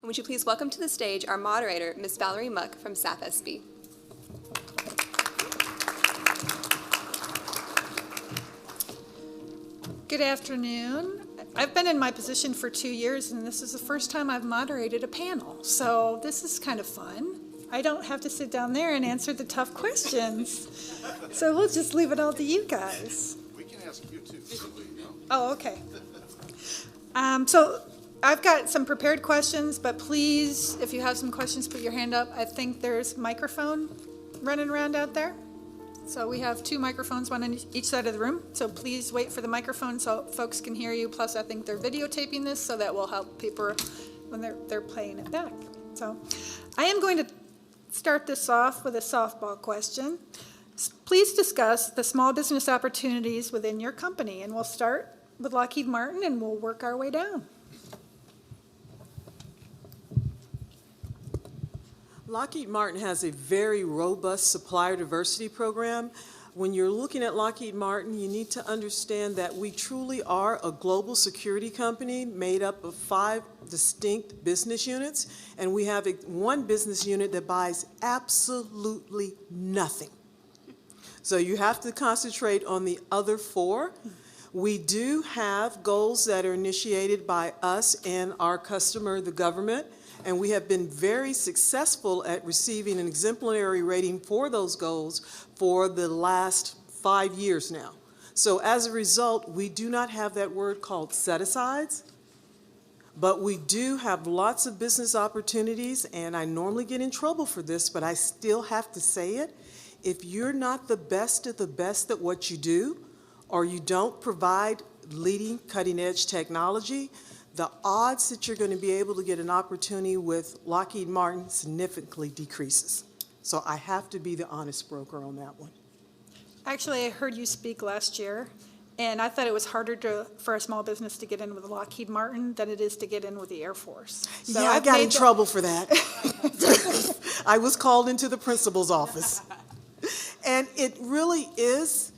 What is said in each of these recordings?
Would you please welcome to the stage our moderator, Ms. Valerie Muck from SAF-SB. Good afternoon. I've been in my position for 2 years, and this is the first time I've moderated a panel, so this is kind of fun. I don't have to sit down there and answer the tough questions, so we'll just leave it all to you guys. We can ask you too. Oh, okay. So I've got some prepared questions, but please, if you have some questions, put your hand up. I think there's a microphone running around out there. So we have 2 microphones, one on each side of the room. So please wait for the microphone so folks can hear you. Plus, I think they're videotaping this, so that will help people when they're playing it back. So I am going to start this off with a softball question. Please discuss the small business opportunities within your company, and we'll start with Lockheed Martin, and we'll work our way down. Lockheed Martin has a very robust supplier diversity program. When you're looking at Lockheed Martin, you need to understand that we truly are a global security company made up of 5 distinct business units, and we have one business unit that buys absolutely nothing. So you have to concentrate on the other 4. We do have goals that are initiated by us and our customer, the government, and we have been very successful at receiving an exemplary rating for those goals for the last 5 years now. So as a result, we do not have that word called set-asides, but we do have lots of business opportunities, and I normally get in trouble for this, but I still have to say it. If you're not the best of the best at what you do, or you don't provide leading cutting-edge technology, the odds that you're going to be able to get an opportunity with Lockheed Martin significantly decreases. So I have to be the honest broker on that one. Actually, I heard you speak last year, and I thought it was harder for a small business to get in with Lockheed Martin than it is to get in with the Air Force. So yeah, I got in trouble for that. I was called into the principal's office. And it really is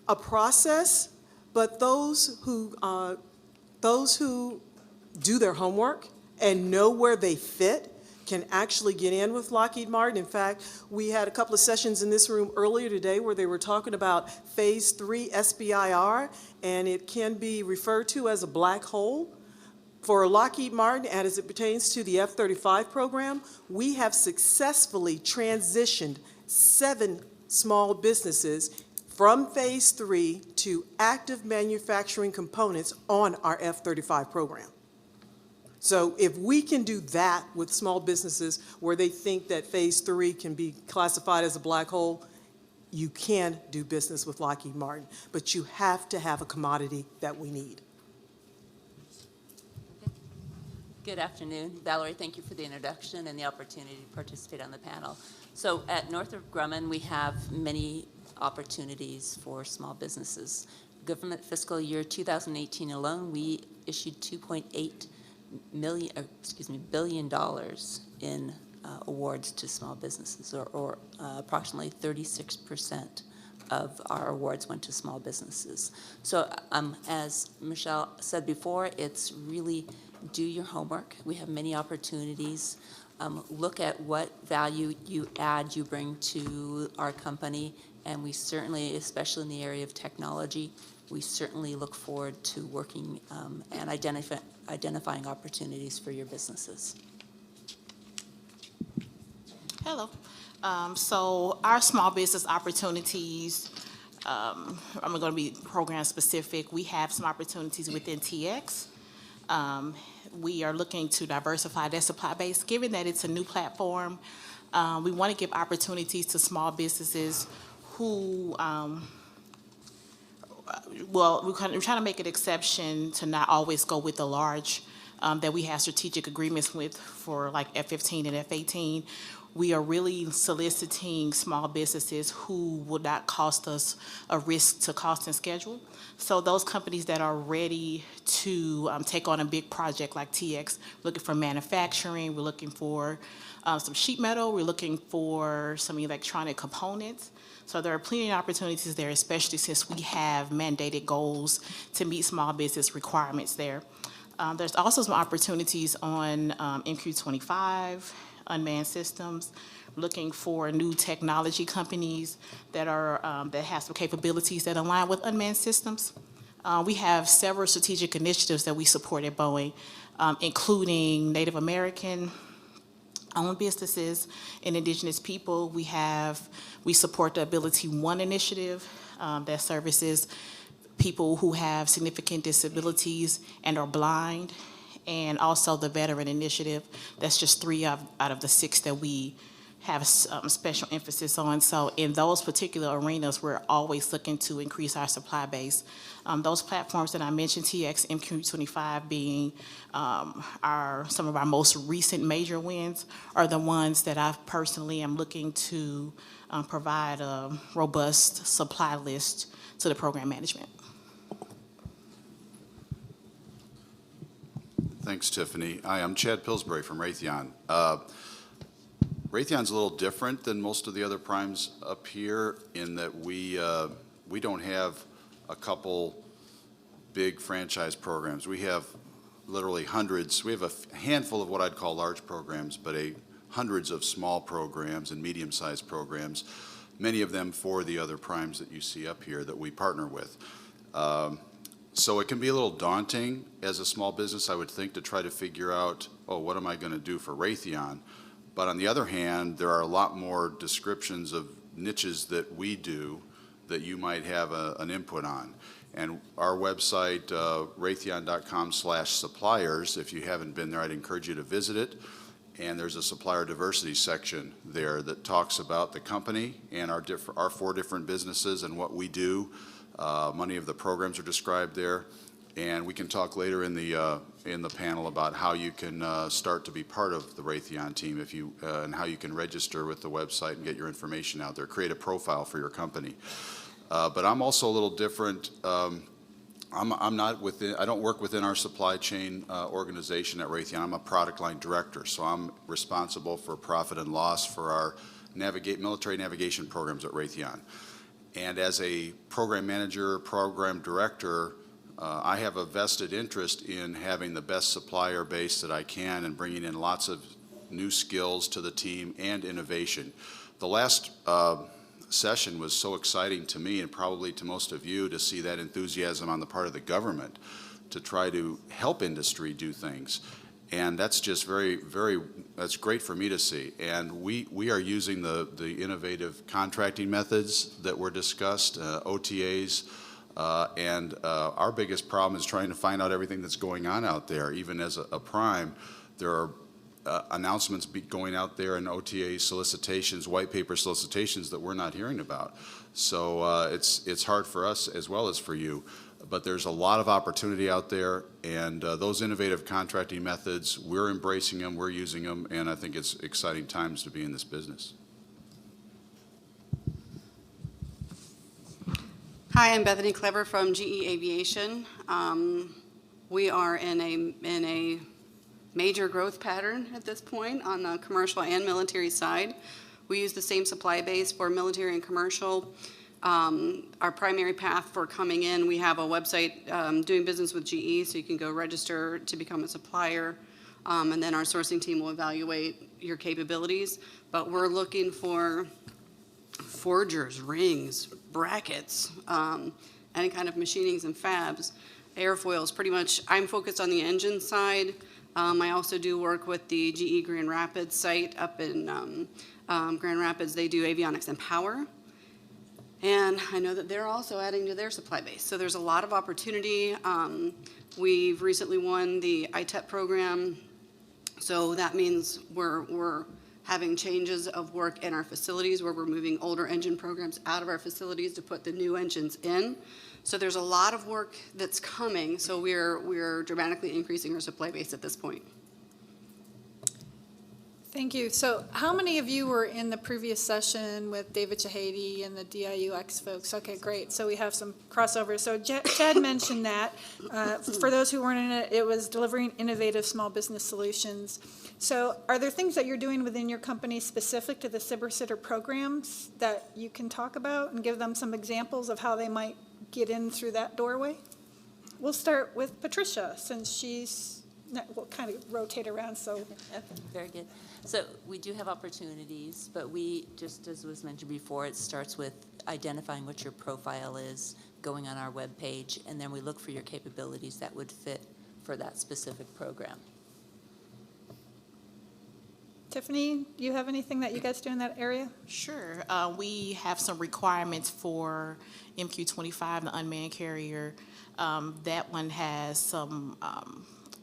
a process, but those who do their homework and know where they fit can actually get in with Lockheed Martin. In fact, we had a couple of sessions in this room earlier today where they were talking about Phase 3 SBIR, and it can be referred to as a black hole. For Lockheed Martin, and as it pertains to the F-35 program, we have successfully transitioned 7 small businesses from Phase 3 to active manufacturing components on our F-35 program. So if we can do that with small businesses where they think that Phase 3 can be classified as a black hole, you can do business with Lockheed Martin, but you have to have a commodity that we need. Good afternoon. Valerie, thank you for the introduction and the opportunity to participate on the panel. So at Northrop Grumman, we have many opportunities for small businesses. Government fiscal year 2018 alone, we issued $2.8 billion in awards to small businesses, or approximately 36% of our awards went to small businesses. So as Michelle said before, it's really do your homework. We have many opportunities. Look at what value you bring to our company, and we certainly, especially in the area of technology, we certainly look forward to working and identifying opportunities for your businesses. Hello. So our small business opportunities, I'm going to be program specific. We have some opportunities within TX. We are looking to diversify their supply base. Given that it's a new platform, we want to give opportunities to small businesses who, we're trying to make an exception to not always go with the large that we have strategic agreements with for like F-15 and F-18. We are really soliciting small businesses who would not cost us a risk to cost and schedule. So those companies that are ready to take on a big project like TX, looking for manufacturing, we're looking for some sheet metal, we're looking for some electronic components. So there are plenty of opportunities there, especially since we have mandated goals to meet small business requirements there. There's also some opportunities on MQ-25, unmanned systems, looking for new technology companies that are that have some capabilities that align with unmanned systems. We have several strategic initiatives that we support at Boeing, including Native American-owned businesses and indigenous people. We support the Ability One initiative that services people who have significant disabilities and are blind, and also the Veteran Initiative. That's just 3 out of the 6 that we have special emphasis on. So in those particular arenas, we're always looking to increase our supply base. Those platforms that I mentioned, TX, MQ-25 being some of our most recent major wins, are the ones that I personally am looking to provide a robust supply list to the program management. Thanks, Tiffany. Hi, I'm Chad Pillsbury from Raytheon. Raytheon's a little different than most of the other primes up here in that we don't have a couple big franchise programs. We have literally hundreds. We have a handful of what I'd call large programs, but hundreds of small programs and medium-sized programs, many of them for the other primes that you see up here that we partner with. So it can be a little daunting as a small business, I would think, to try to figure out, oh, what am I going to do for Raytheon? But on the other hand, there are a lot more descriptions of niches that we do that you might have an input on. And our website, raytheon.com/suppliers, if you haven't been there, I'd encourage you to visit it. And there's a supplier diversity section there that talks about the company and our 4 different businesses and what we do. Many of the programs are described there, and we can talk later in the panel about how you can start to be part of the Raytheon team if you and how you can register with the website and get your information out there. Create a profile for your company. But I'm also a little different. I'm not within. I don't work within our supply chain organization at Raytheon. I'm a product line director, so I'm responsible for profit and loss for our military navigation programs at Raytheon. And as a program manager, program director, I have a vested interest in having the best supplier base that I can and bringing in lots of new skills to the team and innovation. The last session was so exciting to me and probably to most of you to see that enthusiasm on the part of the government to try to help industry do things. And that's just that's great for me to see. And we are using the innovative contracting methods that were discussed, OTAs, and our biggest problem is trying to find out everything that's going on out there. Even as a prime, there are announcements going out there in OTA solicitations, white paper solicitations that we're not hearing about. So it's hard for us as well as for you. But there's a lot of opportunity out there, and those innovative contracting methods, we're embracing them, we're using them, and I think it's exciting times to be in this business. Hi, I'm Bethany Clever from GE Aviation. We are in a major growth pattern at this point on the commercial and military side. We use the same supply base for military and commercial. Our primary path for coming in, we have a website doing business with GE, so you can go register to become a supplier, and then our sourcing team will evaluate your capabilities. But we're looking for forgers, rings, brackets, any kind of machinings and fabs, airfoils, pretty much. I'm focused on the engine side. I also do work with the GE Grand Rapids site up in Grand Rapids. They do avionics and power. And I know that they're also adding to their supply base. So there's a lot of opportunity. We've recently won the ITEP program. So that means we're having changes of work in our facilities where we're moving older engine programs out of our facilities to put the new engines in. So there's a lot of work that's coming. So we're dramatically increasing our supply base at this point. Thank you. So how many of you were in the previous session with David Chahady and the DIUX folks? Okay, great. So we have some crossover. So Chad mentioned that. For those who weren't in it, it was delivering innovative small business solutions. So are there things that you're doing within your company specific to the SBIR programs that you can talk about and give them some examples of how they might get in through that doorway? We'll start with Patricia, since we'll kind of rotate around, so. Okay, very good. So we do have opportunities, but we, just as was mentioned before, it starts with identifying what your profile is, going on our webpage, and then we look for your capabilities that would fit for that specific program. Tiffany, do you have anything that you guys do in that area? Sure. We have some requirements for MQ-25, the unmanned carrier. That one has some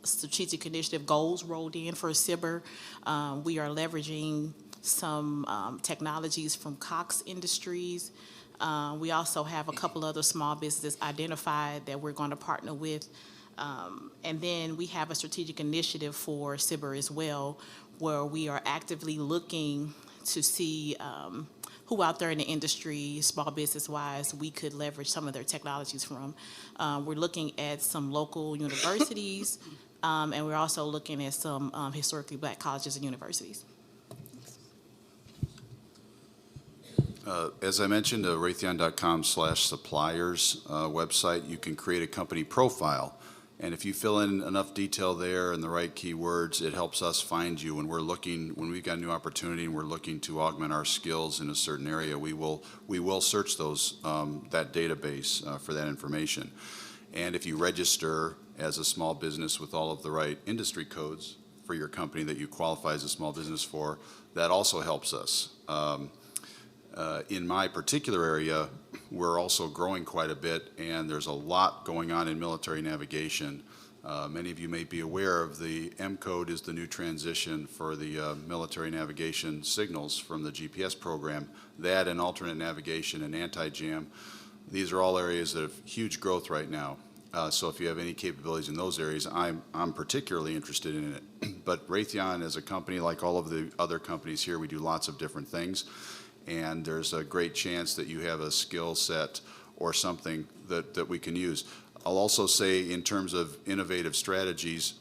strategic initiative goals rolled in for SIBR. We are leveraging some technologies from Cox Industries. We also have a couple other small businesses identified that we're going to partner with. And then we have a strategic initiative for SIBR as well, where we are actively looking to see who out there in the industry, small business-wise, we could leverage some of their technologies from. We're looking at some local universities, and we're also looking at some historically black colleges and universities. As I mentioned, Raytheon.com/suppliers website, you can create a company profile. And if you fill in enough detail there and the right keywords, it helps us find you. When we've got a new opportunity and we're looking to augment our skills in a certain area, we will search that database for that information. And if you register as a small business with all of the right industry codes for your company that you qualify as a small business for, that also helps us. In my particular area, we're also growing quite a bit, and there's a lot going on in military navigation. Many of you may be aware of the M code is the new transition for the military navigation signals from the GPS program. That and alternate navigation and anti-jam, these are all areas that have huge growth right now. So if you have any capabilities in those areas, I'm particularly interested in it. But Raytheon as a company, like all of the other companies here, we do lots of different things. And there's a great chance that you have a skill set or something that we can use. I'll also say in terms of innovative strategies,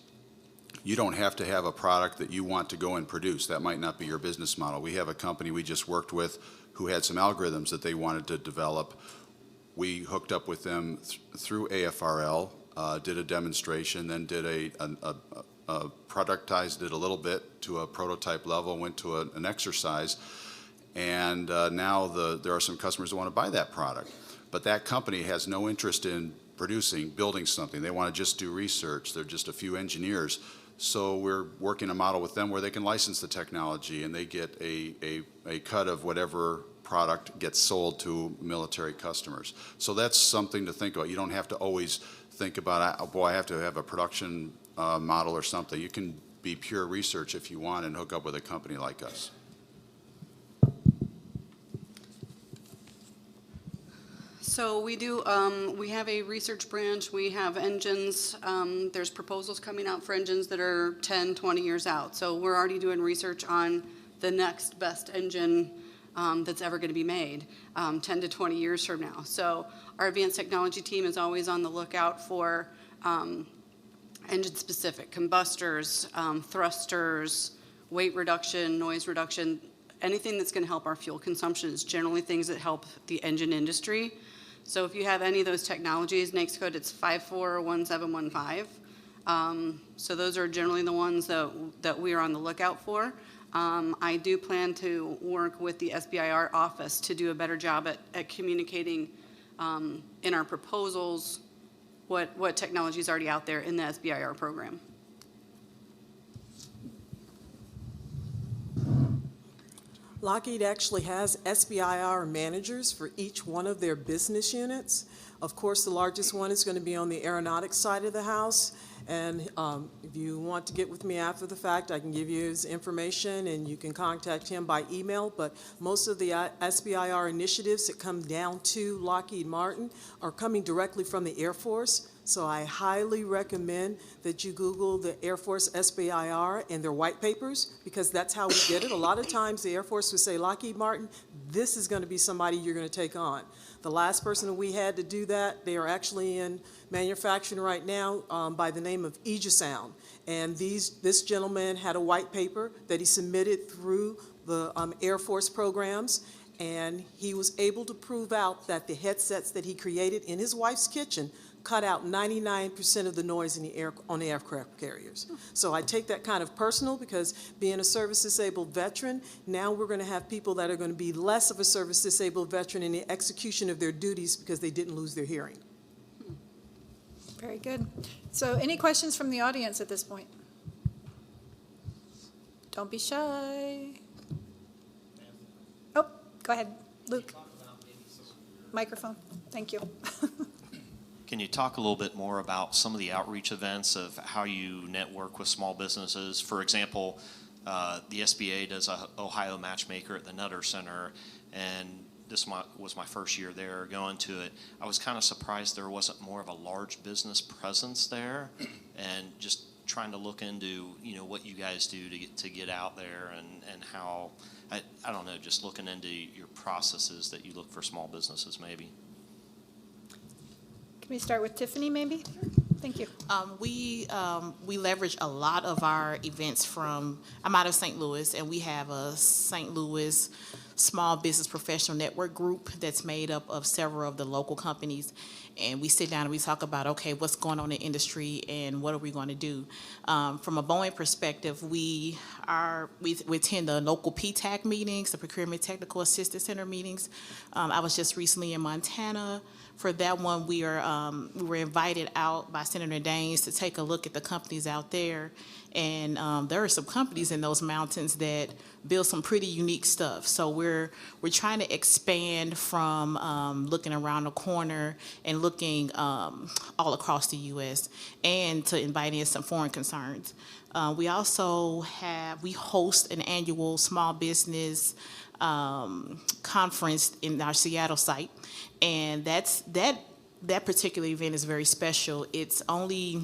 you don't have to have a product that you want to go and produce. That might not be your business model. We have a company we just worked with who had some algorithms that they wanted to develop. We hooked up with them through AFRL, did a demonstration, then did productized it a little bit to a prototype level, went to an exercise. And now there are some customers that want to buy that product. But that company has no interest in building something. They want to just do research. They're just a few engineers. So we're working a model with them where they can license the technology and they get a cut of whatever product gets sold to military customers. So that's something to think about. You don't have to always think about, oh, boy, I have to have a production model or something. You can be pure research if you want and hook up with a company like us. So we do, we have a research branch, we have engines, there's proposals coming out for engines that are 10, 20 years out. So we're already doing research on the next best engine that's ever going to be made 10 to 20 years from now. So our advanced technology team is always on the lookout for engine-specific combustors, thrusters, weight reduction, noise reduction, anything that's going to help our fuel consumption is generally things that help the engine industry. So if you have any of those technologies, NAICS code, it's 541715. So those are generally the ones that we are on the lookout for. I do plan to work with the SBIR office to do a better job at communicating in our proposals what technology is already out there in the SBIR program. Lockheed actually has SBIR managers for each one of their business units. Of course, the largest one is going to be on the aeronautics side of the house. And if you want to get with me after the fact, I can give you his information and you can contact him by email. But most of the SBIR initiatives that come down to Lockheed Martin are coming directly from the Air Force. So I highly recommend that you Google the Air Force SBIR and their white papers, because that's how we get it. A lot of times the Air Force would say, Lockheed Martin, this is going to be somebody you're going to take on. The last person that we had to do that, they are actually in manufacturing right now by the name of Aegisound. And this gentleman had a white paper that he submitted through the Air Force programs, and he was able to prove out that the headsets that he created in his wife's kitchen cut out 99% of the noise in the air on the aircraft carriers. So I take that kind of personal because being a service-disabled veteran, now we're going to have people that are going to be less of a service-disabled veteran in the execution of their duties because they didn't lose their hearing. Very good. So any questions from the audience at this point? Don't be shy. Oh, go ahead, Luke. Microphone, thank you. Can you talk a little bit more about some of the outreach events of how you network with small businesses? For example, the SBA does a Ohio Matchmaker at the Nutter Center, and this was my first year there going to it. I was kind of surprised there wasn't more of a large business presence there, and just trying to look into, you know, what you guys do to get out there and how, I don't know, just looking into your processes that you look for small businesses maybe. Can we start with Tiffany, maybe? Thank you. We leverage a lot of our events from, I'm out of St. Louis, and we have a St. Louis Small Business Professional Network group that's made up of several of the local companies. And we sit down and we talk about, okay, what's going on in the industry and what are we going to do? From a Boeing perspective, we attend the local PTAC meetings, the Procurement Technical Assistance Center meetings. I was just recently in Montana. For that one, we were invited out by Senator Daines to take a look at the companies out there. And there are some companies in those mountains that build some pretty unique stuff. So we're trying to expand from looking around the corner and looking all across the U.S. and to invite in some foreign concerns. We also host an annual small business conference in our Seattle site, and that particular event is very special. It's only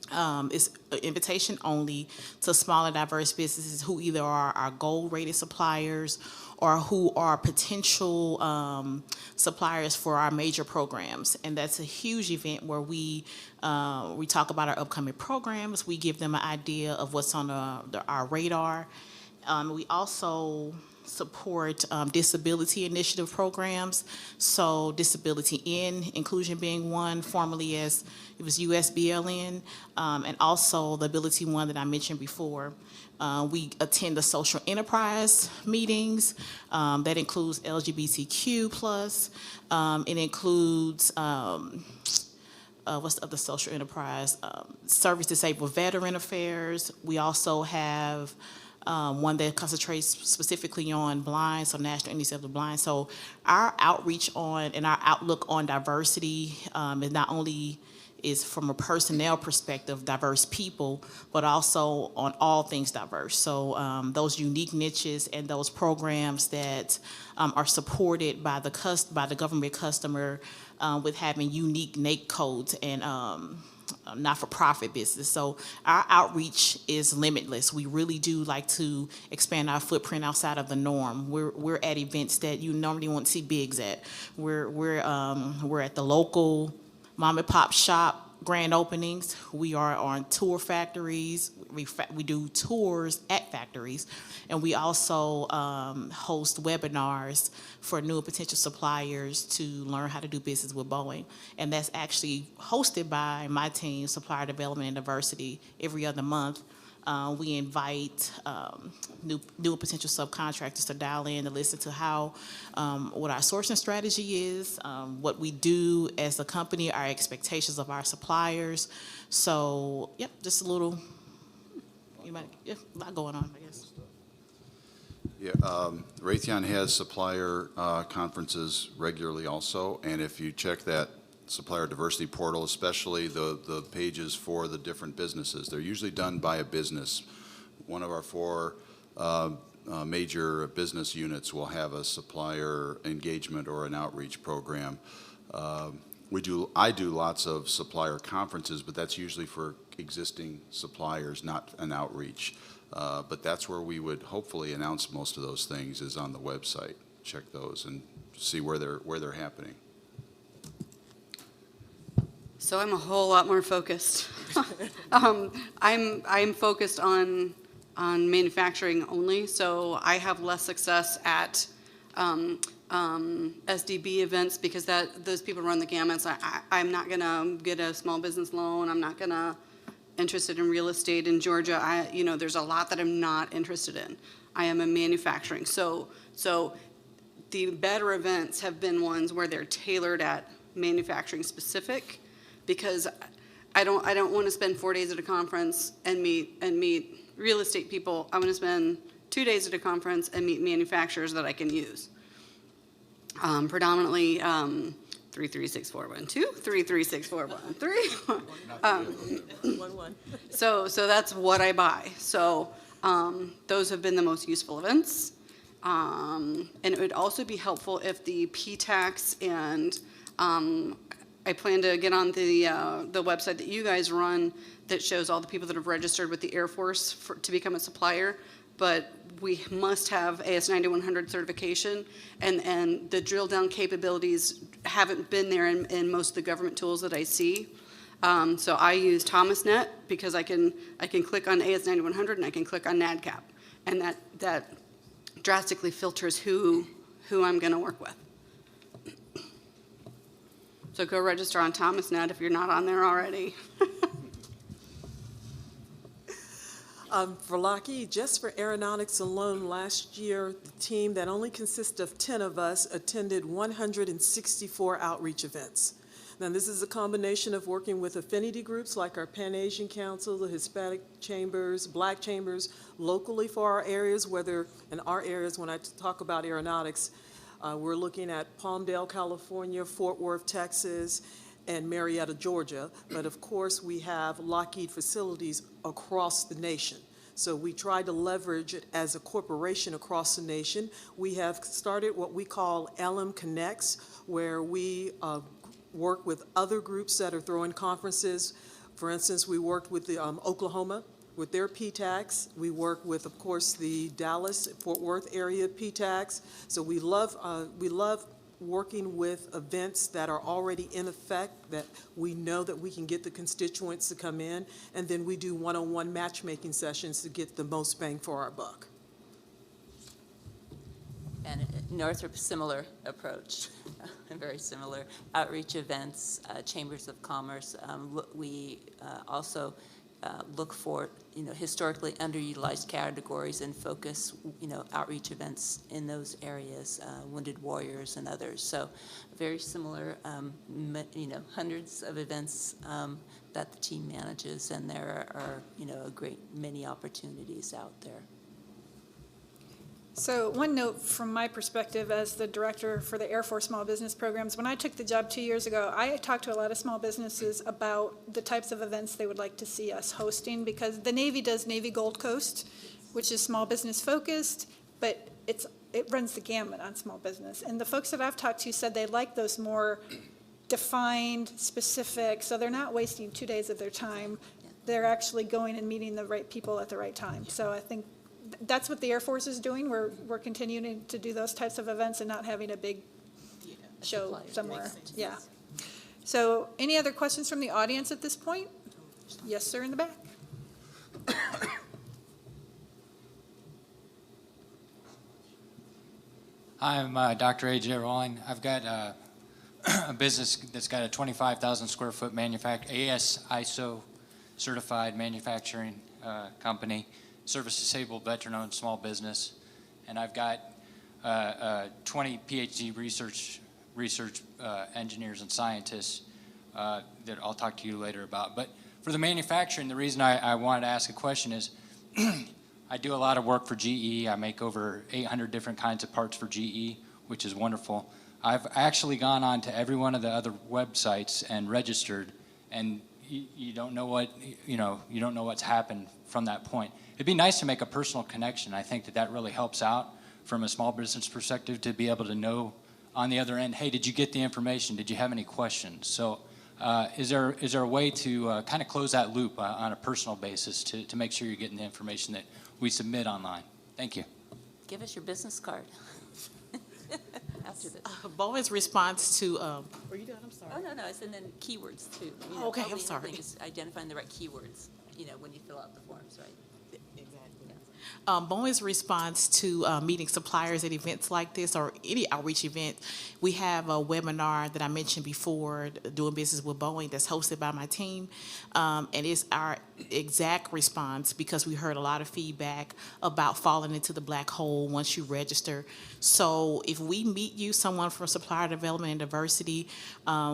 it's invitation only to small and diverse businesses who either are our gold-rated suppliers or who are potential suppliers for our major programs. And that's a huge event where we talk about our upcoming programs. We give them an idea of what's on our radar. We also support disability initiative programs. So disability in, inclusion being one, formerly as it was USBLN, and also the ability one that I mentioned before. We attend the social enterprise meetings. That includes LGBTQ+. It includes what's the other social enterprise? Service Disabled Veteran Affairs. We also have one that concentrates specifically on blind, so National Indicator of the Blind. So our outreach on and our outlook on diversity is not only is from a personnel perspective, diverse people, but also on all things diverse. So those unique niches and those programs that are supported by the government customer with having unique NAIC codes and not-for-profit business. So our outreach is limitless. We really do like to expand our footprint outside of the norm. We're at events that you normally won't see bigs at. We're at the local mom and pop shop grand openings. We are on tour factories. We do tours at factories, and we also host webinars for new and potential suppliers to learn how to do business with Boeing. And that's actually hosted by my team, Supplier Development and Diversity, every other month. We invite new and potential subcontractors to dial in to listen to what our sourcing strategy is, what we do as a company, our expectations of our suppliers. So, yep, just a little, a lot going on, I guess. Yeah, Raytheon has supplier conferences regularly also, and if you check that supplier diversity portal, especially the pages for the different businesses, they're usually done by a business. One of our four major business units will have a supplier engagement or an outreach program. I do lots of supplier conferences, but that's usually for existing suppliers, not an outreach. But that's where we would hopefully announce most of those things, is on the website. Check those and see where they're happening. So I'm a whole lot more focused. I'm focused on manufacturing only, so I have less success at SDB events, because those people run the gamut. So I'm not gonna get a small business loan. I'm not gonna interested in real estate in Georgia. There's a lot that I'm not interested in. I am in manufacturing. So the better events have been ones where they're tailored at manufacturing specific, because I don't want to spend 4 days at a conference and meet real estate people. I want to spend 2 days at a conference and meet manufacturers that I can use. Predominantly 3364112, 3364113. So that's what I buy. So those have been the most useful events. And it would also be helpful if the PTAX and I plan to get on the website that you guys run that shows all the people that have registered with the Air Force to become a supplier. But we must have AS 9100 certification, and the drill down capabilities haven't been there in most of the government tools that I see. So I use ThomasNet because I can click on AS 9100 and I can click on NADCAP, and that drastically filters who I'm going to work with. So go register on ThomasNet if you're not on there already. For Lockheed, just for aeronautics alone, last year, the team that only consists of 10 of us attended 164 outreach events. Now, this is a combination of working with affinity groups like our Pan-Asian Council, the Hispanic Chambers, Black Chambers, locally for our areas, whether in our areas, when I talk about aeronautics, we're looking at Palmdale, California, Fort Worth, Texas, and Marietta, Georgia. But of course, we have Lockheed facilities across the nation. So we try to leverage it as a corporation across the nation. We have started what we call LM Connects, where we work with other groups that are throwing conferences. For instance, we worked with the Oklahoma with their PTAX. We work with, of course, the Dallas, Fort Worth area PTAX. So we love working with events that are already in effect, that we know that we can get the constituents to come in, and then we do one-on-one matchmaking sessions to get the most bang for our buck. And Northrop, similar approach, very similar. Outreach events, chambers of commerce. We also look for, historically underutilized categories and focus, outreach events in those areas, wounded warriors and others. So very similar, hundreds of events that the team manages, and there are, a great many opportunities out there. So one note from my perspective as the director for the Air Force Small Business Programs, when I took the job 2 years ago, I talked to a lot of small businesses about the types of events they would like to see us hosting, because the Navy does Navy Gold Coast, which is small business focused, but it runs the gamut on small business. And the folks that I've talked to said they like those more defined, specific, so they're not wasting 2 days of their time. They're actually going and meeting the right people at the right time. So I think that's what the Air Force is doing. We're continuing to do those types of events and not having a big show somewhere. Yeah. So any other questions from the audience at this point? Yes, sir, in the back. Hi, I'm Dr. A.J. Rowling. I've got a business that's got a 25,000 square foot AS ISO certified manufacturing company. Service disabled, veteran-owned small business, and I've got 20 PhD research engineers and scientists that I'll talk to you later about. But for the manufacturing, the reason I wanted to ask a question is I do a lot of work for GE. I make over 800 different kinds of parts for GE, which is wonderful. I've actually gone on to every one of the other websites and registered, and you don't know what you don't know what's happened from that point. It'd be nice to make a personal connection. I think that really helps out from a small business perspective, to be able to know on the other end, hey, did you get the information? Did you have any questions? So is there a way to kind of close that loop on a personal basis to make sure you're getting the information that we submit online? Thank you. Give us your business card. After this. Bowen's response to, were you done? I'm sorry. Oh, no, I said then keywords too. Okay, probably I'm sorry. Just identifying the right keywords, when you fill out the forms, right? Exactly. Yeah. Boeing's response to meeting suppliers at events like this or any outreach event, we have a webinar that I mentioned before, Doing Business with Boeing, that's hosted by my team. And it's our exact response because we heard a lot of feedback about falling into the black hole once you register. So if we meet you, someone from Supplier Development and Diversity,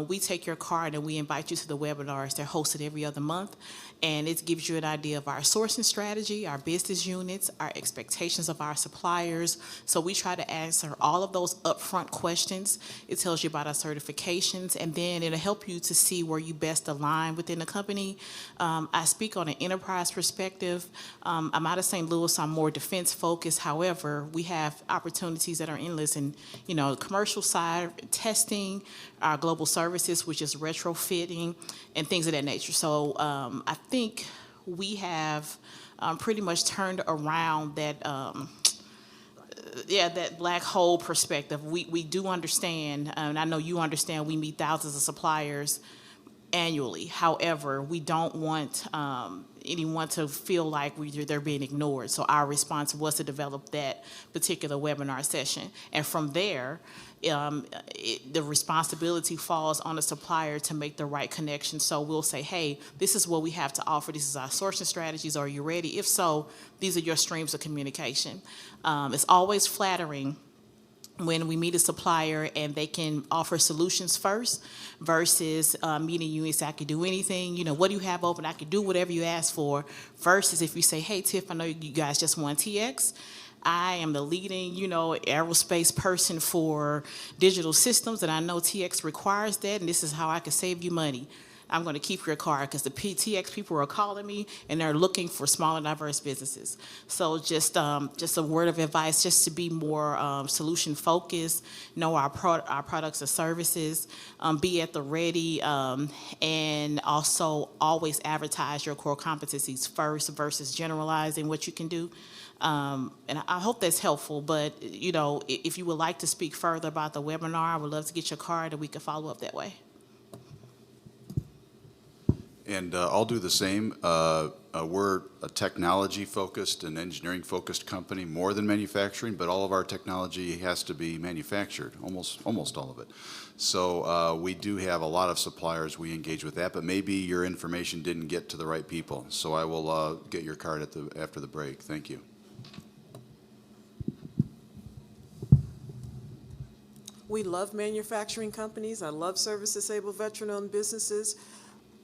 we take your card and we invite you to the webinars. They're hosted every other month. And it gives you an idea of our sourcing strategy, our business units, our expectations of our suppliers. So we try to answer all of those upfront questions. It tells you about our certifications, and then it'll help you to see where you best align within the company. I speak on an enterprise perspective. I'm out of St. Louis, so I'm more defense focused. However, we have opportunities that are endless in, the commercial side, testing, our global services, which is retrofitting and things of that nature. So I think we have pretty much turned around that, that black hole perspective. We do understand, and I know you understand, we meet thousands of suppliers annually. However, we don't want anyone to feel like they're being ignored. So our response was to develop that particular webinar session. And from there, the responsibility falls on the supplier to make the right connection. So we'll say, hey, this is what we have to offer. This is our sourcing strategies. Are you ready? If so, these are your streams of communication. It's always flattering when we meet a supplier and they can offer solutions first versus meeting you and say, I can do anything, what do you have open? I can do whatever you ask for, versus if you say, hey, Tiff, I know you guys just won TX. I am the leading, aerospace person for digital systems, and I know TX requires that, and this is how I can save you money. I'm going to keep your card because the TX people are calling me and they're looking for small and diverse businesses. So just a word of advice, just to be more solution focused, know our products and services, be at the ready, and also always advertise your core competencies first versus generalizing what you can do. And I hope that's helpful, but if you would like to speak further about the webinar, I would love to get your card and we can follow up that way. And I'll do the same. We're a technology-focused and engineering-focused company, more than manufacturing, but all of our technology has to be manufactured, almost all of it. So we do have a lot of suppliers we engage with that, but maybe your information didn't get to the right people. So I will get your card after the break. Thank you. We love manufacturing companies. I love service-disabled veteran-owned businesses.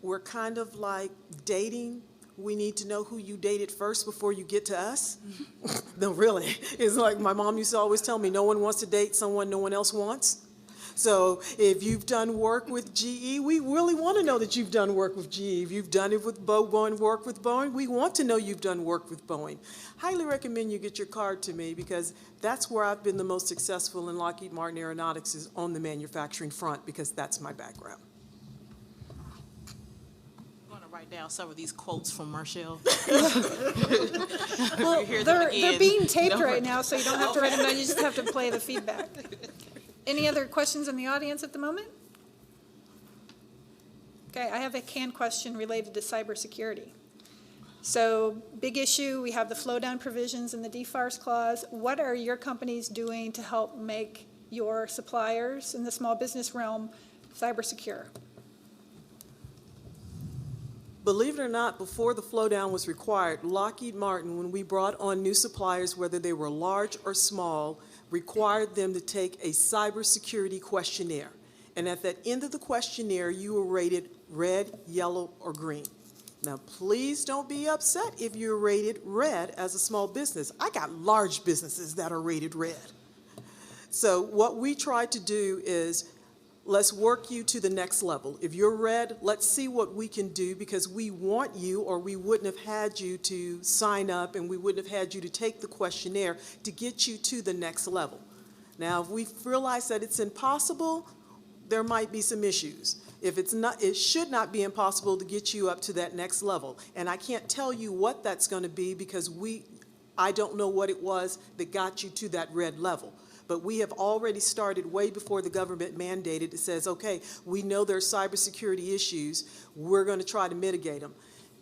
We're kind of like dating. We need to know who you dated first before you get to us. No, really. It's like my mom used to always tell me, no one wants to date someone no one else wants. So if you've done work with GE, we really want to know that you've done work with GE. If you've done it with Boeing, work with Boeing, we want to know you've done work with Boeing. Highly recommend you get your card to me because that's where I've been the most successful in Lockheed Martin Aeronautics, is on the manufacturing front, because that's my background. Write down some of these quotes from Marshall. Well, they're being taped right now, so you don't have to write them down. You just have to play the feedback. Any other questions in the audience at the moment? Okay, I have a canned question related to cybersecurity. So, big issue, we have the flow-down provisions in the DFARS clause. What are your companies doing to help make your suppliers in the small business realm cyber secure? Believe it or not, before the flow-down was required, Lockheed Martin, when we brought on new suppliers, whether they were large or small, required them to take a cybersecurity questionnaire. And at the end of the questionnaire, you were rated red, yellow, or green. Now, please don't be upset if you're rated red as a small business. I got large businesses that are rated red. So what we try to do is, let's work you to the next level. If you're red, let's see what we can do, because we want you, or we wouldn't have had you to sign up and we wouldn't have had you to take the questionnaire to get you to the next level. Now, if we realize that it's impossible, there might be some issues. If it's not, it should not be impossible to get you up to that next level. And I can't tell you what that's going to be, because I don't know what it was that got you to that red level. But we have already started way before the government mandated. It says, okay, we know there's cybersecurity issues. We're going to try to mitigate them.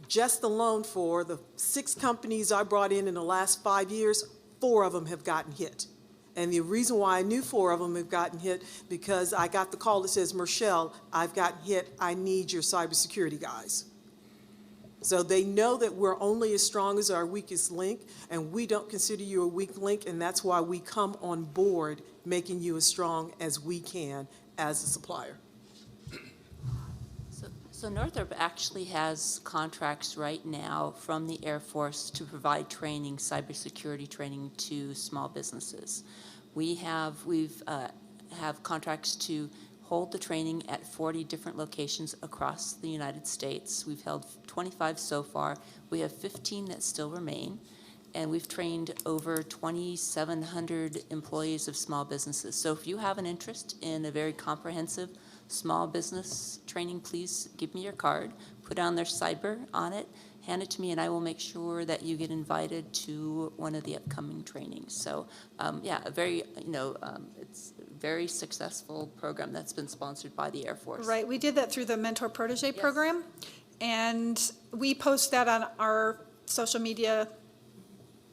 just alone for the 6 companies I brought in the last 5 years, 4 of them have gotten hit. And the reason why I knew 4 of them have gotten hit, because I got the call that says, Michelle, I've gotten hit, I need your cybersecurity guys. So they know that we're only as strong as our weakest link, and we don't consider you a weak link, and that's why we come on board making you as strong as we can as a supplier. So Northrop actually has contracts right now from the Air Force to provide training, cybersecurity training to small businesses. We've have contracts to hold the training at 40 different locations across the United States. We've held 25 so far. We have 15 that still remain, and we've trained over 2,700 employees of small businesses. So if you have an interest in a very comprehensive small business training, please give me your card, put down their cyber on it, hand it to me, and I will make sure that you get invited to one of the upcoming trainings. So, yeah, a very, it's a very successful program that's been sponsored by the Air Force. Right, we did that through the Mentor Protege Yes. program, and we post that on our social media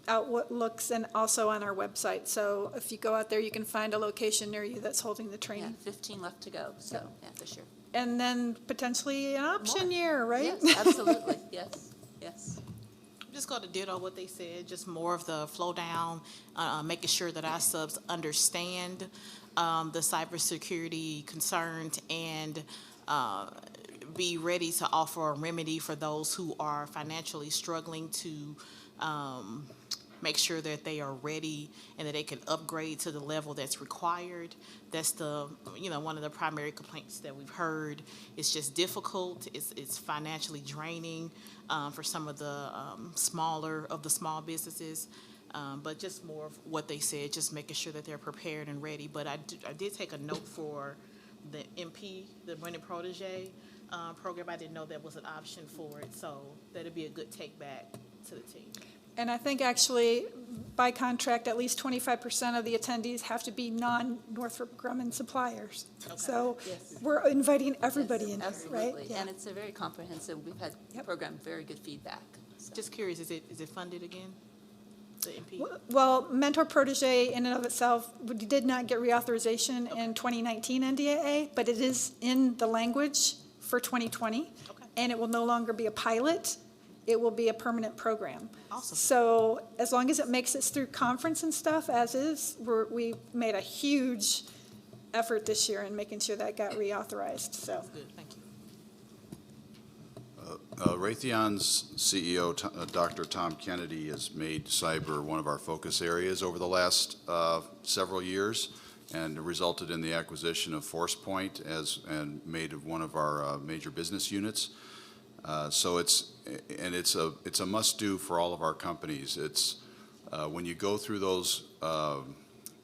outlooks and also on our website. So if you go out there, you can find a location near you that's holding the Yeah, training. 15 left to go, so, yeah, this year. And then potentially an option year, right? Yes, absolutely, yes, yes. Just going to ditto what they said, just more of the flow down, making sure that our subs understand the cybersecurity concerns and be ready to offer a remedy for those who are financially struggling to make sure that they are ready and that they can upgrade to the level that's required. That's the, one of the primary complaints that we've heard. It's just difficult. It's financially draining for some of the smaller of the small businesses. But just more of what they said, just making sure that they're prepared and ready. But I did take a note for the MP, the Running Protege program. I didn't know that was an option for it, so that'd be a good take back to the team. And I think actually, by contract, at least 25% of the attendees have to be non-Northrop Grumman suppliers. Okay. So Yes. we're inviting everybody Yes, in, absolutely. right? Yeah. And it's a very comprehensive, we've had Yep. program, very good feedback. So. Just curious, is it funded again, the MP? Well, Mentor Protege in and of itself did not get reauthorization in 2019 NDAA, but it is in the language for 2020. Okay. And it will no longer be a pilot, it will be a permanent program. Awesome. So as long as it makes it through conference and stuff as is, we made a huge effort this year in making sure that got reauthorized, so. Good, thank you. Raytheon's CEO, Dr. Tom Kennedy, has made cyber one of our focus areas over the last several years, and resulted in the acquisition of ForcePoint and made it one of our major business units. So it's a must-do for all of our companies. It's when you go through those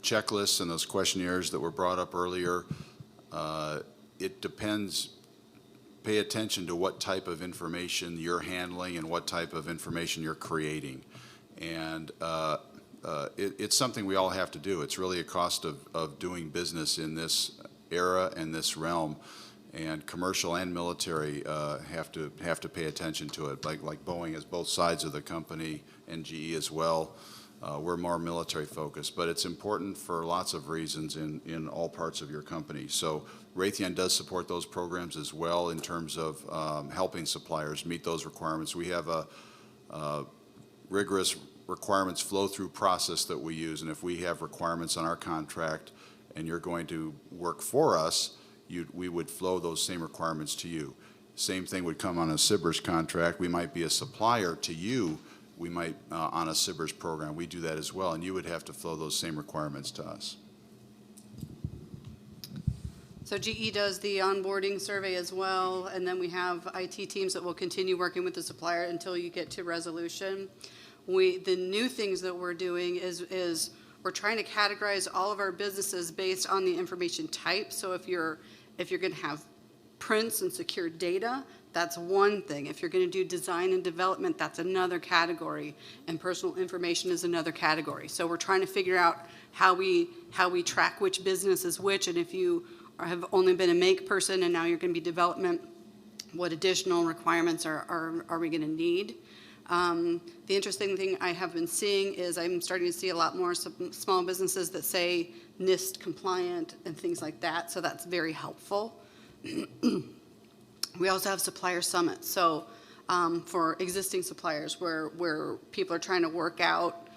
checklists and those questionnaires that were brought up earlier, it depends. Pay attention to what type of information you're handling and what type of information you're creating. And it's something we all have to do. It's really a cost of doing business in this era and this realm. And commercial and military have to pay attention to it. Like Boeing is both sides of the company, and GE as well. We're more military focused, but it's important for lots of reasons in all parts of your company. So Raytheon does support those programs as well in terms of helping suppliers meet those requirements. We have a rigorous requirements flow-through process that we use, and if we have requirements on our contract and you're going to work for us, we would flow those same requirements to you. Same thing would come on a SBIRS contract. We might be a supplier to you. We might, on a SBIRS program, we do that as well, and you would have to flow those same requirements to us. So GE does the onboarding survey as well, and then we have IT teams that will continue working with the supplier until you get to resolution. The new things that we're doing is we're trying to categorize all of our businesses based on the information type. So if you're going to have prints and secure data, that's one thing. If you're going to do design and development, that's another category, and personal information is another category. So we're trying to figure out how we track which business is which, and if you have only been a make person and now you're going to be development, what additional requirements are we going to need. The interesting thing I have been seeing is I'm starting to see a lot more small businesses that say NIST compliant and things like that, so that's very helpful. We also have supplier summits, so for existing suppliers where people are trying to work out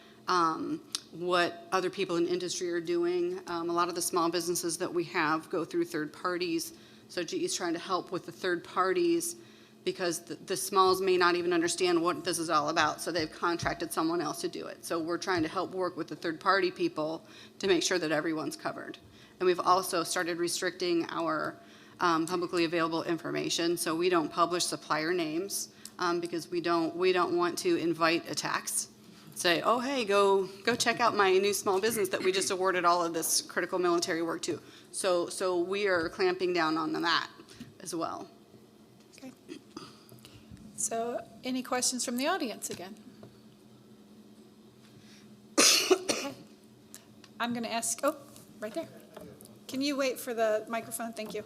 what other people in industry are doing. A lot of the small businesses that we have go through third parties, so GE is trying to help with the third parties because the smalls may not even understand what this is all about, so they've contracted someone else to do it. So we're trying to help work with the third party people to make sure that everyone's covered. And we've also started restricting our publicly available information, so we don't publish supplier names because we don't want to invite attacks. Say, oh, hey, go check out my new small business that we just awarded all of this critical military work to. So we are clamping down on that as well. Okay. So any questions from the audience again? Okay. I'm going to ask, oh, right there. Can you wait for the microphone? Thank you.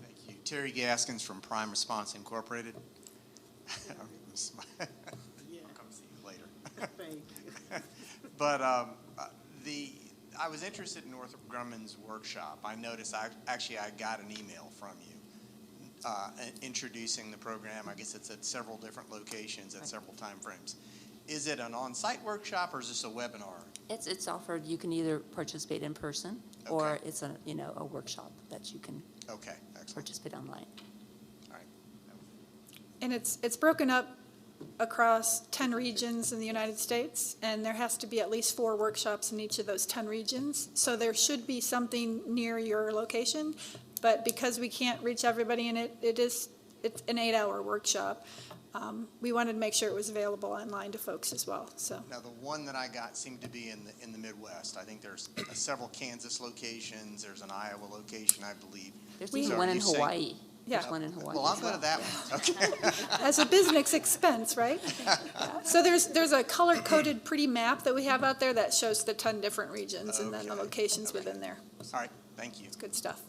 Thank you. Terry Gaskins from Prime Response Incorporated. I'll come see you later. Thank you. But I was interested in Northrop Grumman's workshop. I noticed I got an email from you introducing the program. I guess it's at several different locations at several time frames. Is it an on-site workshop or is this a webinar? It's offered, you can either participate in person or it's a workshop that you can participate online. All right. And it's broken up across 10 regions in the United States, and there has to be at least 4 workshops in each of those 10 regions. So there should be something near your location, but because we can't reach everybody in it's an 8-hour workshop. We wanted to make sure it was available online to folks as well. So now the one that I got seemed to be in the Midwest. I think there's several Kansas locations. There's an Iowa location, I believe. There's even one in Hawaii. Yeah. There's one in Hawaii. Well, I'll go to that one. Okay. as a business expense, right? Yeah. So there's a color-coded pretty map that we have out there that shows the 10 different regions and then the locations within there. All right. Thank you. It's good stuff.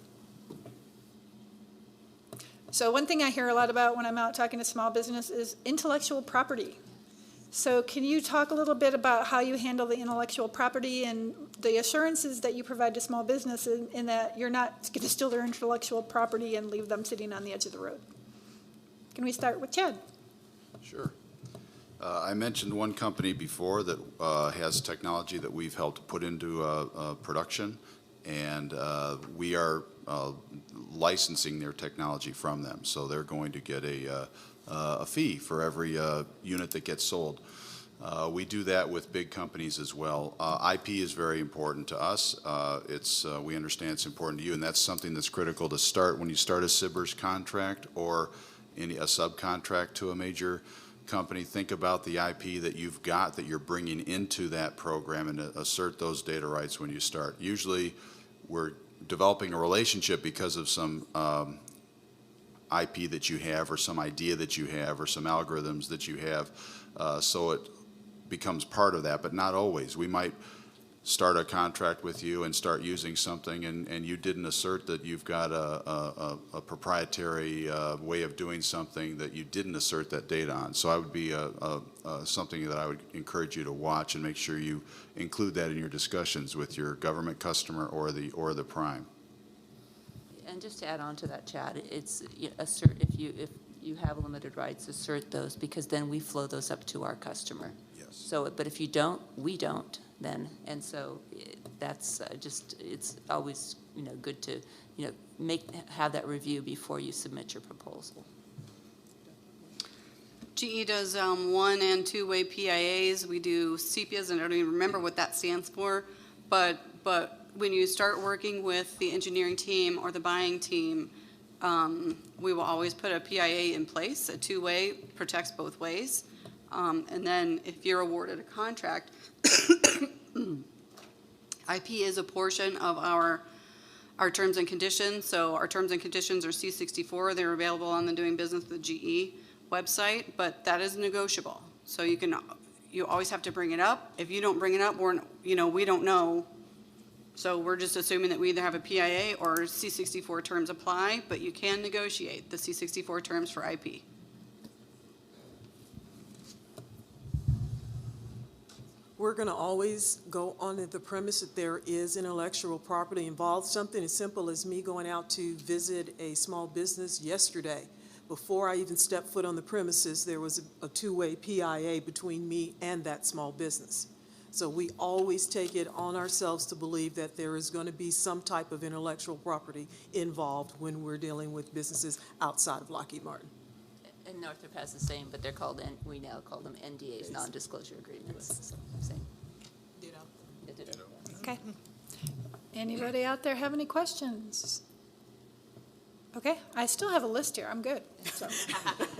So one thing I hear a lot about when I'm out talking to small business is intellectual property. So can you talk a little bit about how you handle the intellectual property and the assurances that you provide to small business in that you're not going to steal their intellectual property and leave them sitting on the edge of the road? Can we start with Chad? Sure. I mentioned one company before that has technology that we've helped put into production, and we are licensing their technology from them. So they're going to get a fee for every unit that gets sold. We do that with big companies as well. IP is very important to us. We understand it's important to you, and that's something that's critical to start when you start a SBIRS contract or a subcontract to a major company. Think about the IP that you've got that you're bringing into that program and assert those data rights when you start. Usually we're developing a relationship because of some IP that you have or some idea that you have or some algorithms that you have, so it becomes part of that, but not always. We might start a contract with you and start using something and you didn't assert that you've got a proprietary way of doing something that you didn't assert that data on. So I would be something that I would encourage you to watch and make sure you include that in your discussions with your government customer or the prime. And just to add on to that, Chad, it's assert if you have limited rights, assert those, because then we flow those up to our customer. Yes. So, but if you don't, we don't then, and so that's it's always good to have that review before you submit your proposal. GE does 1- and 2-way PIAs. We do CPIAs, and I don't even remember what that stands for, but when you start working with the engineering team or the buying team, we will always put a PIA in place. A 2-way protects both ways. And then if you're awarded a contract, IP is a portion of our terms and conditions. So our terms and conditions are C64. They're available on the Doing Business with GE website, but that is negotiable. So you always have to bring it up. If you don't bring it up, we don't know So we're just assuming that we either have a PIA or C64 terms apply, but you can negotiate the C64 terms for IP. We're going to always go on the premise that there is intellectual property involved. Something as simple as me going out to visit a small business yesterday. Before I even stepped foot on the premises, there was a two-way PIA between me and that small business. So we always take it on ourselves to believe that there is going to be some type of intellectual property involved when we're dealing with businesses outside of Lockheed Martin. And Northrop has the same, but they're called, we now call them NDAs, non-disclosure agreements. So, same. Ditto. Yeah, ditto. Okay. Anybody out there have any questions? Okay, I still have a list here. I'm good.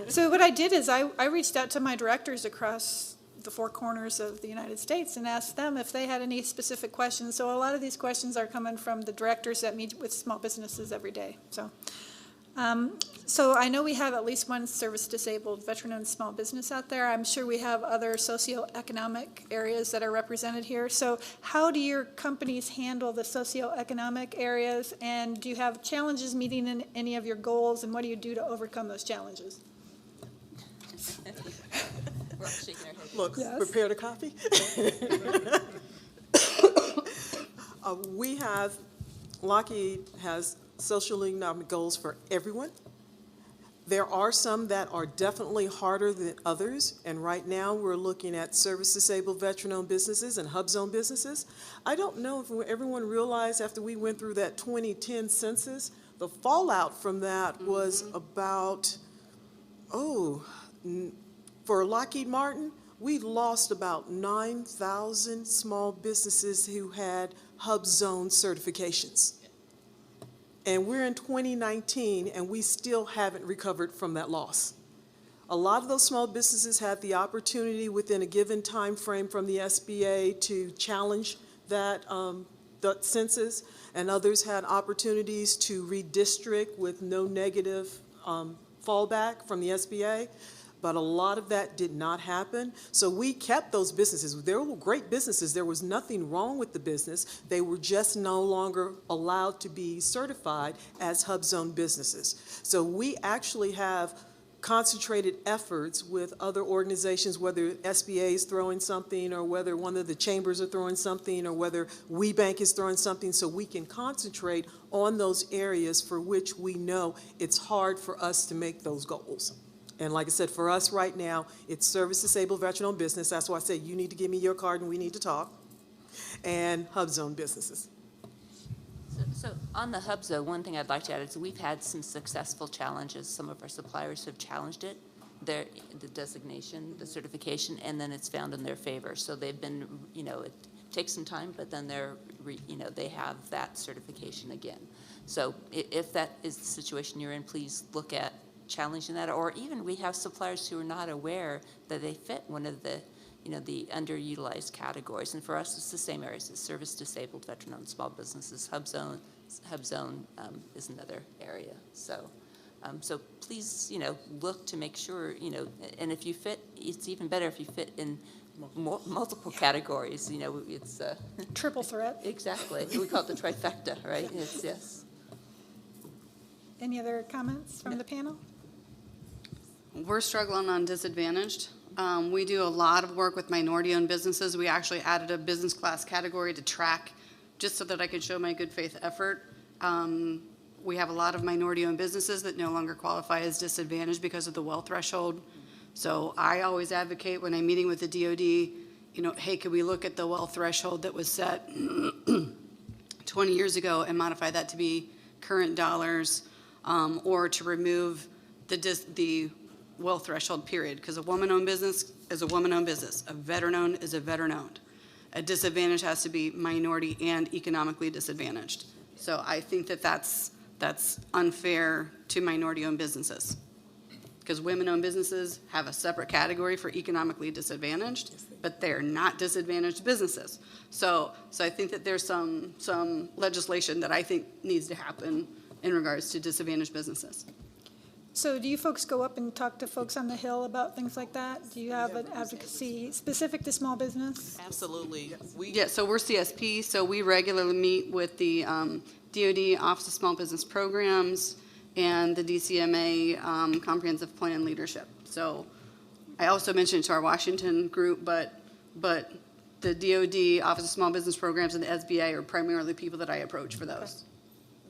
So what I did is I reached out to my directors across the four corners of the United States and asked them if they had any specific questions. So a lot of these questions are coming from the directors that meet with small businesses every day. So I know we have at least one service-disabled veteran-owned small business out there. I'm sure we have other socioeconomic areas that are represented here. So how do your companies handle the socioeconomic areas, and do you have challenges meeting in any of your goals, and what do you do to overcome those challenges? We're all shaking our heads. Look, Yes. prepare the coffee. Lockheed has social economic goals for everyone. There are some that are definitely harder than others, and right now we're looking at service-disabled veteran-owned businesses and hub-zone businesses. I don't know if everyone realized after we went through that 2010 census, the fallout from that was about, for Lockheed Martin, we lost about 9,000 small businesses who had hub-zone certifications. And we're in 2019, and we still haven't recovered from that loss. A lot of those small businesses had the opportunity within a given time frame from the SBA to challenge that the census, and others had opportunities to redistrict with no negative fallback from the SBA. But a lot of that did not happen. So we kept those businesses. They were great businesses. There was nothing wrong with the business. They were just no longer allowed to be certified as hub zone businesses. So we actually have concentrated efforts with other organizations, whether SBA is throwing something, or whether one of the chambers are throwing something, or whether WeBank is throwing something, so we can concentrate on those areas for which we know it's hard for us to make those goals. And like I said, for us right now, it's service-disabled veteran-owned business. That's why I say you need to give me your card and we need to talk. And hub zone businesses. So on the hub zone, one thing I'd like to add is we've had some successful challenges. Some of our suppliers have challenged it, the designation, the certification, and then it's found in their favor. So they've been, it takes some time, but then they have that certification again. So if that is the situation you're in, please look at challenging that, or even we have suppliers who are not aware that they fit one of the, the underutilized categories. And for us, it's the same areas: it's service-disabled, veteran-owned small businesses. Hub zone is another area. So, so please, look to make sure, and if you fit, it's even better if you fit in multiple categories. It's Triple threat. Exactly. We call it the trifecta, right? It's yes. Any other comments from the panel? We're struggling on disadvantaged. We do a lot of work with minority-owned businesses. We actually added a business class category to track, just so that I could show my good faith effort. We have a lot of minority-owned businesses that no longer qualify as disadvantaged because of the wealth threshold. So I always advocate when I'm meeting with the DoD, hey, could we look at the wealth threshold that was set 20 years ago and modify that to be current dollars, or to remove the wealth threshold period, because a woman-owned business is a woman-owned business. A veteran-owned is a veteran-owned. A disadvantage has to be minority and economically disadvantaged. So I think that that's unfair to minority-owned businesses, because women-owned businesses have a separate category for economically disadvantaged, but they're not disadvantaged businesses. So I think that there's some legislation that I think needs to happen in regards to disadvantaged businesses. So do you folks go up and talk to folks on the Hill about things like that? Do you have an advocacy specific to small business? Absolutely. Yeah, so we're CSP, so we regularly meet with the DoD Office of Small Business Programs and the DCMA Comprehensive Plan Leadership. So I also mentioned it to our Washington group, but the DoD Office of Small Business Programs and the SBA are primarily people that I approach for those.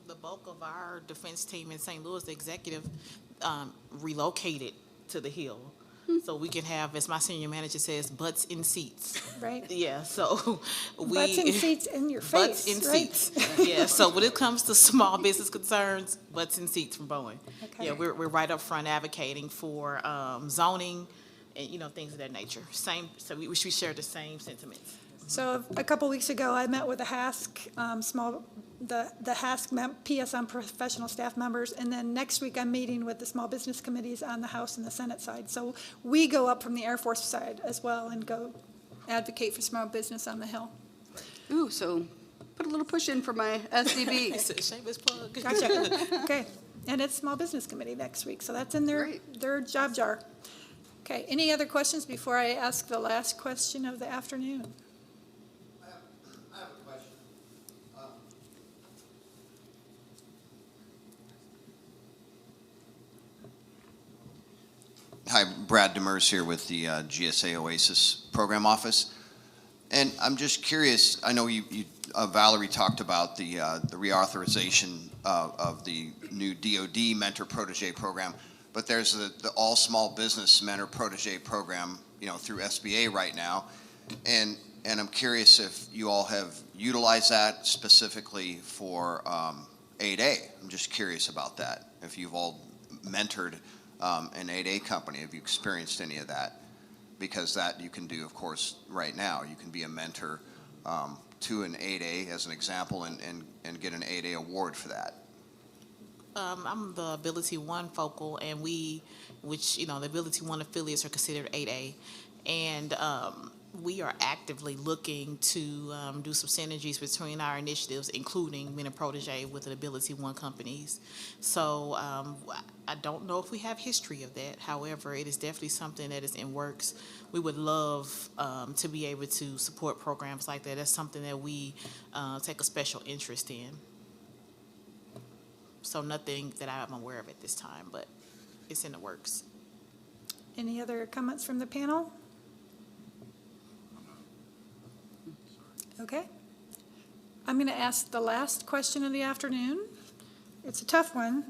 The bulk of our defense team in St. Louis, the executive, relocated to the Hill. So we can have, as my senior manager says, butts in seats. Right? Yeah, so we. Butts in seats in your face, Butts in right? seats. Yeah, so when it comes to small business concerns, butts in seats from Boeing. Okay. Yeah, we're right up front advocating for zoning and, things of that nature. Same, so we share the same sentiments. So a couple weeks ago, I met with the HASC, the HASC PSM professional staff members, and then next week I'm meeting with the small business committees on the House and the Senate side. So we go up from the Air Force side as well and go advocate for small business on the Hill. Ooh, so put a little push in for my SDB. Shameless plug. Gotcha. Okay, and it's small business committee next week, so that's in their job jar. Okay, any other questions before I ask the last question of the afternoon? I have a question. Hi, Brad Demers here with the GSA Oasis Program Office. And I'm just curious, I know Valerie talked about the reauthorization of the new DoD Mentor Protege Program, but there's the All Small Business Mentor Protege Program, through SBA right now. And I'm curious if you all have utilized that specifically for 8A. I'm just curious about that. If you've all mentored an 8A company, have you experienced any of that? Because that you can do, of course, right now. You can be a mentor to an 8A as an example and get an 8A award for that. I'm the Ability One focal, and the Ability One affiliates are considered 8A. And we are actively looking to do some synergies between our initiatives, including Men and Protege with the Ability One companies. So I don't know if we have history of that. However, it is definitely something that is in works. We would love to be able to support programs like that. That's something that we take a special interest in. So nothing that I'm aware of at this time, but it's in the works. Any other comments from the panel? Okay. I'm going to ask the last question of the afternoon. It's a tough one.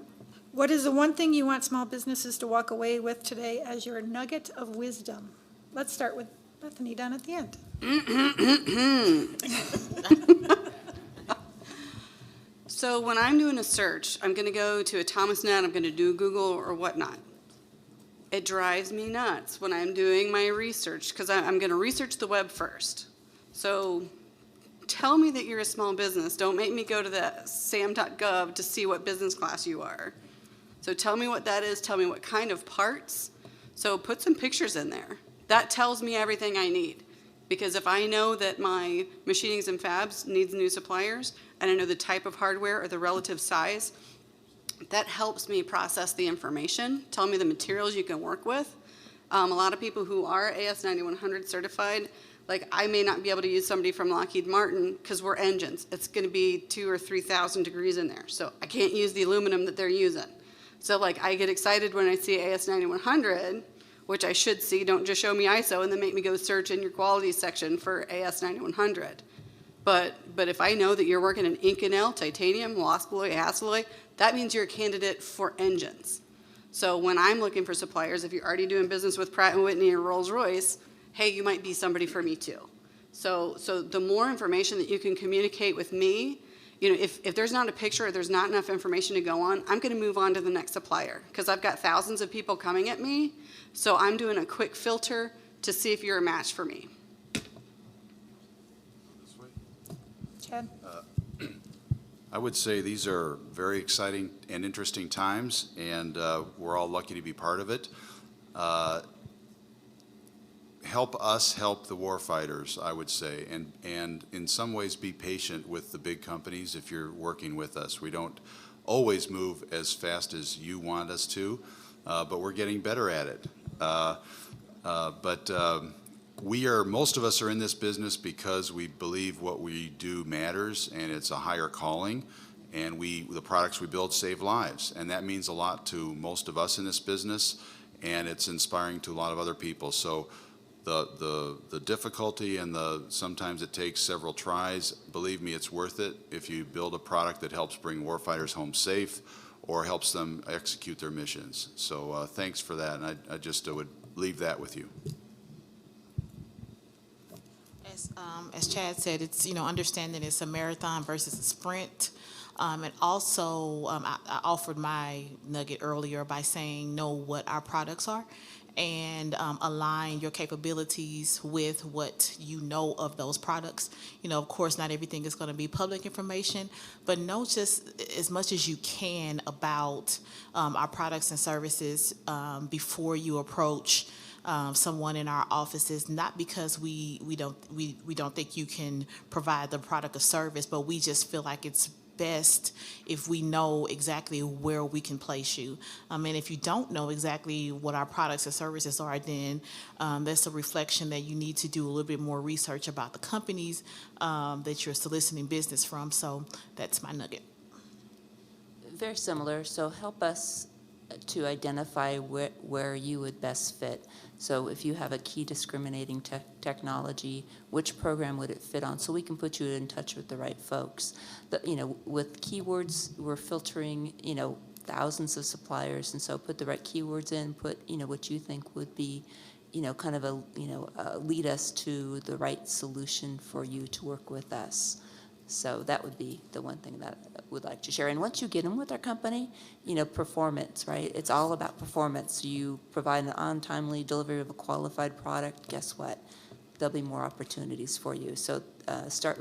What is the one thing you want small businesses to walk away with today as your nugget of wisdom? Let's start with Bethany down at the end. So when I'm doing a search, I'm going to go to a ThomasNet, I'm going to do Google or whatnot. It drives me nuts when I'm doing my research because I'm going to research the web first. So tell me that you're a small business. Don't make me go to the sam.gov to see what business class you are. So tell me what that is. Tell me what kind of parts. So put some pictures in there. That tells me everything I need. Because if I know that my machinings and fabs needs new suppliers, and I know the type of hardware or the relative size, that helps me process the information, tell me the materials you can work with. A lot of people who are AS9100 certified, like I may not be able to use somebody from Lockheed Martin because we're engines. It's going to be 2,000 or 3,000 degrees in there. So I can't use the aluminum that they're using. So like I get excited when I see AS9100, which I should see. Don't just show me ISO and then make me go search in your quality section for AS9100. But if I know that you're working in Inconel, titanium, Waspaloy, Hastelloy, that means you're a candidate for engines. So when I'm looking for suppliers, if you're already doing business with Pratt & Whitney or Rolls-Royce, hey, you might be somebody for me too. So the more information that you can communicate with me, if there's not a picture or there's not enough information to go on, I'm going to move on to the next supplier because I've got thousands of people coming at me. So I'm doing a quick filter to see if you're a match for me. Chad? I would say these are very exciting and interesting times, and we're all lucky to be part of it. Help us help the warfighters, I would say, and in some ways be patient with the big companies if you're working with us. We don't always move as fast as you want us to, but we're getting better at it. Most of us are in this business because we believe what we do matters, and it's a higher calling, and the products we build save lives, and that means a lot to most of us in this business, and it's inspiring to a lot of other people. So the difficulty and sometimes it takes several tries. Believe me, it's worth it if you build a product that helps bring warfighters home safe or helps them execute their missions. So thanks for that, and I just would leave that with you. As Chad said, it's, understanding it's a marathon versus a sprint. And also, I offered my nugget earlier by saying know what our products are and align your capabilities with what you know of those products. Of course, not everything is going to be public information, but know just as much as you can about our products and services before you approach someone in our offices, not because we don't think you can provide the product or service, but we just feel like it's best if we know exactly where we can place you. And if you don't know exactly what our products or services are, then that's a reflection that you need to do a little bit more research about the companies that you're soliciting business from. So that's my nugget. Very similar. So help us to identify where you would best fit. So if you have a key discriminating technology, which program would it fit on? So we can put you in touch with the right folks. With keywords, we're filtering, thousands of suppliers, and so put the right keywords in, put, what you think would be, kind of lead us to the right solution for you to work with us. So that would be the one thing that I would like to share. And once you get in with our company, performance, right? It's all about performance. You provide an on-timely delivery of a qualified product, guess what? There'll be more opportunities for you. So start,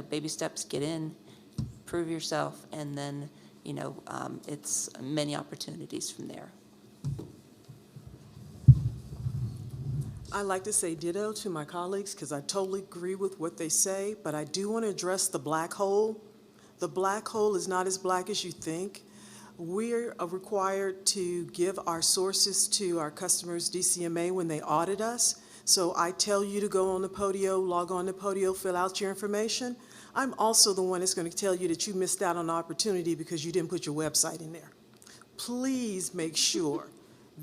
baby steps, get in, prove yourself, and then, it's many opportunities from there. I like to say ditto to my colleagues because I totally agree with what they say, but I do want to address the black hole. The black hole is not as black as you think. We're required to give our sources to our customers' DCMA when they audit us. So I tell you to go on the Podio, log on to Podio, fill out your information. I'm also the one that's going to tell you that you missed out on an opportunity because you didn't put your website in there. Please make sure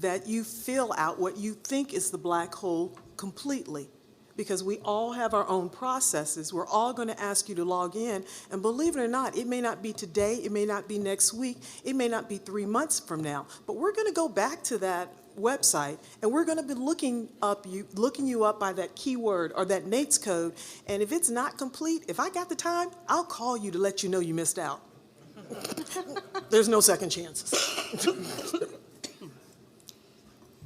that you fill out what you think is the black hole completely, because we all have our own processes. We're all going to ask you to log in, and believe it or not, it may not be today, it may not be next week, it may not be 3 months from now, but we're going to go back to that website, and we're going to be looking you up by that keyword or that NATES code, and if it's not complete, if I got the time, I'll call you to let you know you missed out. There's no second chances.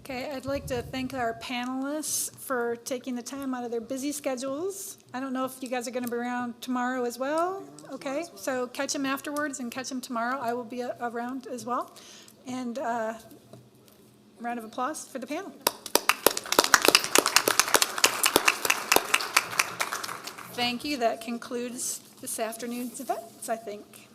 Okay, I'd like to thank our panelists for taking the time out of their busy schedules. I don't know if you guys are going to be around tomorrow as well. Okay, so catch them afterwards and catch them tomorrow. I will be around as well. And round of applause for the panel. Thank you. That concludes this afternoon's events, I think.